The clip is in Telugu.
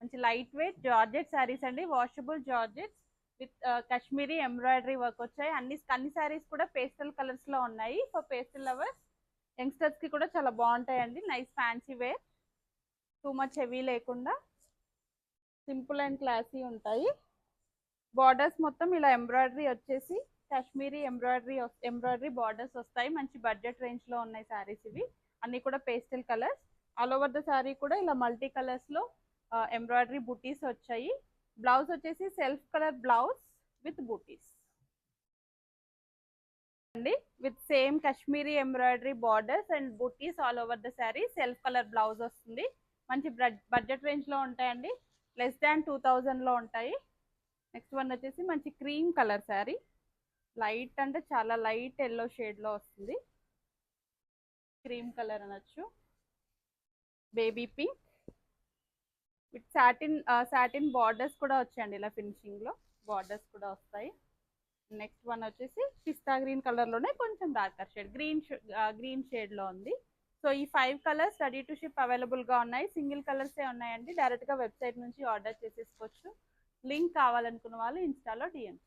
మంచి లైట్ వెయిట్ జార్జెట్ శారీస్ అండి, washable georgettes with Kashmiri embroidery work వచ్చాయి. అన్ని శారీస్ కూడా పేస్టల్ కలర్స్ లో ఉన్నాయి. ఫర్ పేస్టల్ లవర్స్, యంగ్స్టర్స్ కి కూడా చాలా బాగుంటాయండి. Nice fancy wear, too much heavy లేకుండా సింపుల్ అండ్ క్లాసీ ఉంటాయి. బార్డర్స్ మొత్తం ఇలా ఎంబ్రాయిడరీ వచ్చేసి కాశ్మీరీ ఎంబ్రాయిడరీ బార్డర్స్ వస్తాయి. మంచి బడ్జెట్ రేంజ్ లో ఉన్నాయి శారీస్ ఇవి. అన్ని కూడా pastel colours. All over the sari కూడా ఇలా మల్టీ కలర్స్ లో ఎంబ్రాయిడరీ బుటీస్ వచ్చాయి. బ్లౌజ్ వచ్చేసి సెల్ఫ్ కలర్ బ్లౌజ్ విత్ బుటీస్ అండి, with same Kashmiri embroidery borders and బుటీస్ all over the sari. Self colour blouse వస్తుంది. మంచి బడ్జెట్ రేంజ్ లో ఉంటాయండి, లెస్ దాన్ 2000 లో ఉంటాయి. నెక్స్ట్ వన్ వచ్చేసి మంచి క్రీమ్ కలర్ శారీ. లైట్ అంటే చాలా లైట్ ఎల్లో షేడ్ లో వస్తుంది. క్రీమ్ కలర్ అనొచ్చు. Baby pink with satin borders కూడా వచ్చాయండి, ఇలా ఫినిషింగ్ లో బార్డర్స్ కూడా వస్తాయి. నెక్స్ట్ వన్ వచ్చేసి పిస్తా గ్రీన్ కలర్ లోనే కొంచెం డార్కర్ షేడ్, గ్రీన్ షేడ్ లో ఉంది. సో ఈ 5 colours ready to ship available గా ఉన్నాయి. సింగిల్ కలర్సే ఉన్నాయండి. డైరెక్ట్ గా వెబ్సైట్ నుంచి ఆర్డర్ చేసేసుకోవచ్చు. లింక్ కావాలనుకున్న వాళ్ళు ఇన్స్టాలో డిఎం